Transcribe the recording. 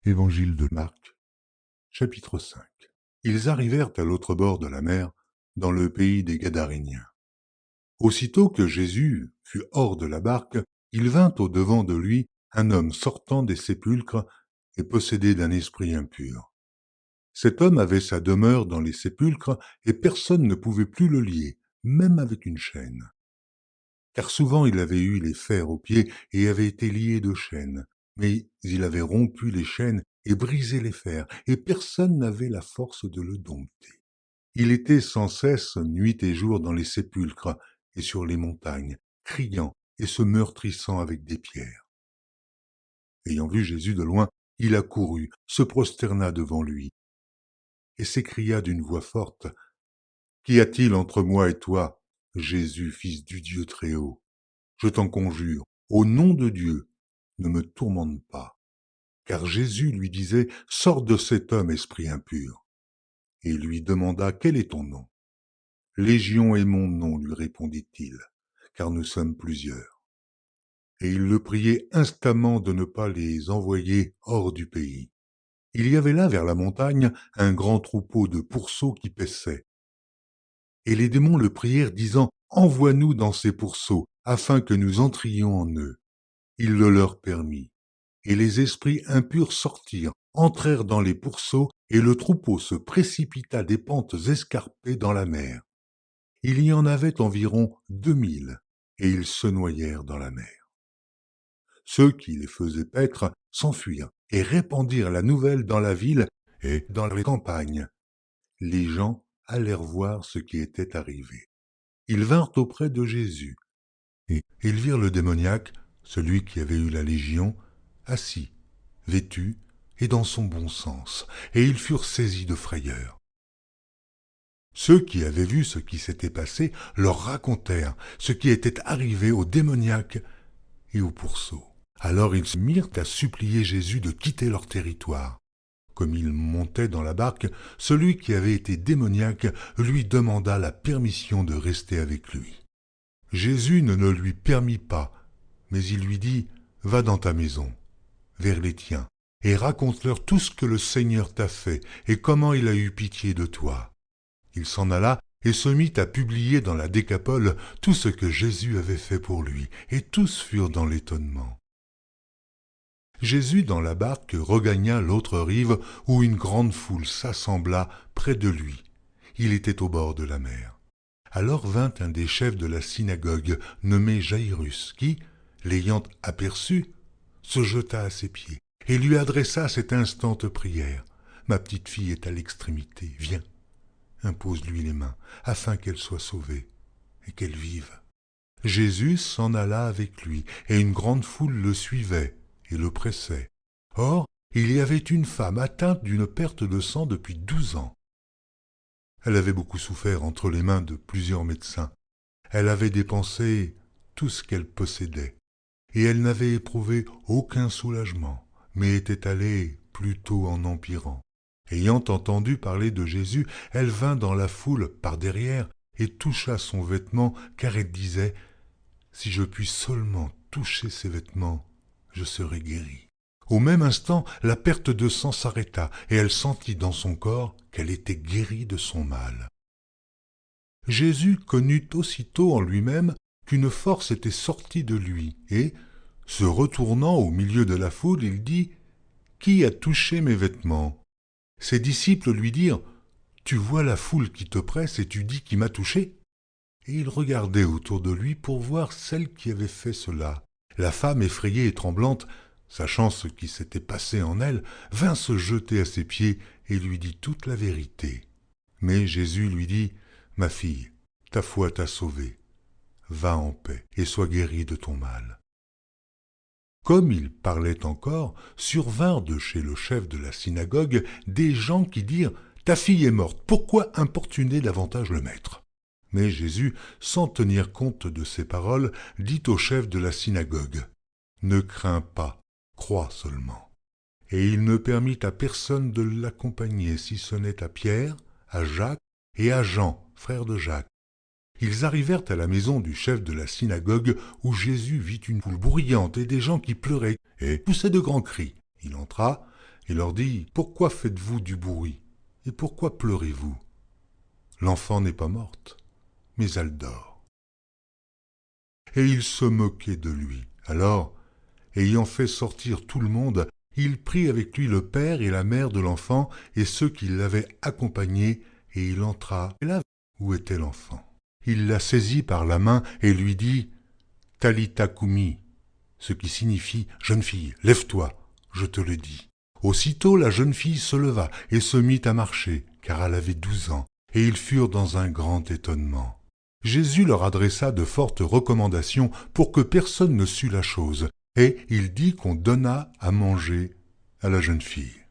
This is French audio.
Évangile de Marc, chapitre 5. Ils arrivèrent à l'autre bord de la mer, dans le pays des Gadaréniens. Aussitôt que Jésus fut hors de la barque, il vint au-devant de lui un homme sortant des sépulcres et possédé d'un esprit impur. Cet homme avait sa demeure dans les sépulcres et personne ne pouvait plus le lier, même avec une chaîne. Car souvent il avait eu les fers aux pieds et avait été lié de chaînes, mais il avait rompu les chaînes et brisé les fers, et personne n'avait la force de le dompter. Il était sans cesse nuit et jour dans les sépulcres et sur les montagnes, criant et se meurtrissant avec des pierres. Ayant vu Jésus de loin, il accourut, se prosterna devant lui, et s'écria d'une voix forte, « Qu'y a-t-il entre moi et toi, Jésus, fils du Dieu très-haut ? Je t'en conjure, au nom de Dieu, ne me tourmente pas. » Car Jésus lui disait, « Sors de cet homme, esprit impur. » Et il lui demanda, « Quel est ton nom ?» « Légion est mon nom, lui répondit-il, car nous sommes plusieurs. » Et il le priait instamment de ne pas les envoyer hors du pays. Il y avait là, vers la montagne, un grand troupeau de pourceaux qui paissaient. Et les démons le prièrent, disant, « Envoie-nous dans ces pourceaux, afin que nous entrions en eux. » Il le leur permit. Et les esprits impurs sortirent, entrèrent dans les pourceaux, et le troupeau se précipita des pentes escarpées dans la mer. Il y en avait environ 2000, et ils se noyèrent dans la mer. Ceux qui les faisaient paître s'enfuirent et répandirent la nouvelle dans la ville et dans les campagnes. Les gens allèrent voir ce qui était arrivé. Ils vinrent auprès de Jésus, et ils virent le démoniaque, celui qui avait eu la légion, assis, vêtu et dans son bon sens, et ils furent saisis de frayeur. Ceux qui avaient vu ce qui s'était passé leur racontèrent ce qui était arrivé au démoniaque et au pourceau. Alors ils se mirent à supplier Jésus de quitter leur territoire. Comme il montait dans la barque, celui qui avait été démoniaque lui demanda la permission de rester avec lui. Jésus ne le lui permit pas, mais il lui dit, « Va dans ta maison, vers les tiens, et raconte-leur tout ce que le Seigneur t'a fait et comment il a eu pitié de toi. » Il s'en alla et se mit à publier dans la Décapole tout ce que Jésus avait fait pour lui, et tous furent dans l'étonnement. Jésus, dans la barque, regagna l'autre rive, où une grande foule s'assembla près de lui. Il était au bord de la mer. Alors vint un des chefs de la synagogue, nommé Jaïrus, qui, l'ayant aperçu, se jeta à ses pieds, et lui adressa cette instante prière. « Ma petite fille est à l'extrémité, viens. » Impose-lui les mains, afin qu'elle soit sauvée et qu'elle vive. Jésus s'en alla avec lui, et une grande foule le suivait et le pressait. Or, il y avait une femme atteinte d'une perte de sang depuis 12 ans. Elle avait beaucoup souffert entre les mains de plusieurs médecins. Elle avait dépensé tout ce qu'elle possédait, et elle n'avait éprouvé aucun soulagement, mais était allée plutôt en empirant. Ayant entendu parler de Jésus, elle vint dans la foule par derrière et toucha son vêtement, car elle disait, « Si je puis seulement toucher ses vêtements, je serai guérie. » Au même instant, la perte de sang s'arrêta, et elle sentit dans son corps qu'elle était guérie de son mal. Jésus connut aussitôt en lui-même qu'une force était sortie de lui, et, se retournant au milieu de la foule, il dit, « Qui a touché mes vêtements ?» Ses disciples lui dirent, « Tu vois la foule qui te presse et tu dis qui m'a touché ?» Et il regardait autour de lui pour voir celle qui avait fait cela. La femme, effrayée et tremblante, sachant ce qui s'était passé en elle, vint se jeter à ses pieds et lui dit toute la vérité. Mais Jésus lui dit, « Ma fille, ta foi t'a sauvée. Va en paix et sois guérie de ton mal. » Comme il parlait encore, survinrent de chez le chef de la synagogue des gens qui dirent « Ta fille est morte, pourquoi importuner davantage le maître ?» Mais Jésus, sans tenir compte de ces paroles, dit au chef de la synagogue « Ne crains pas, crois seulement. » Et il ne permit à personne de l'accompagner, si ce n'est à Pierre, à Jacques et à Jean, frère de Jacques. Ils arrivèrent à la maison du chef de la synagogue, où Jésus vit une foule bruyante et des gens qui pleuraient et poussaient de grands cris. Il entra, et leur dit, « Pourquoi faites-vous du bruit, et pourquoi pleurez-vous? L'enfant n'est pas morte, mais elle dort. » Et ils se moquaient de lui. Alors, ayant fait sortir tout le monde, il prit avec lui le père et la mère de l'enfant et ceux qui l'avaient accompagné, et il entra. Et là, où était l'enfant? Il la saisit par la main et lui dit, « Talitha koumi », ce qui signifie, « Jeune fille, lève-toi, je te le dis. » Aussitôt la jeune fille se leva et se mit à marcher, car elle avait 12 ans, et ils furent dans un grand étonnement. Jésus leur adressa de fortes recommandations pour que personne ne sût la chose, et il dit qu'on donna à manger à la jeune fille.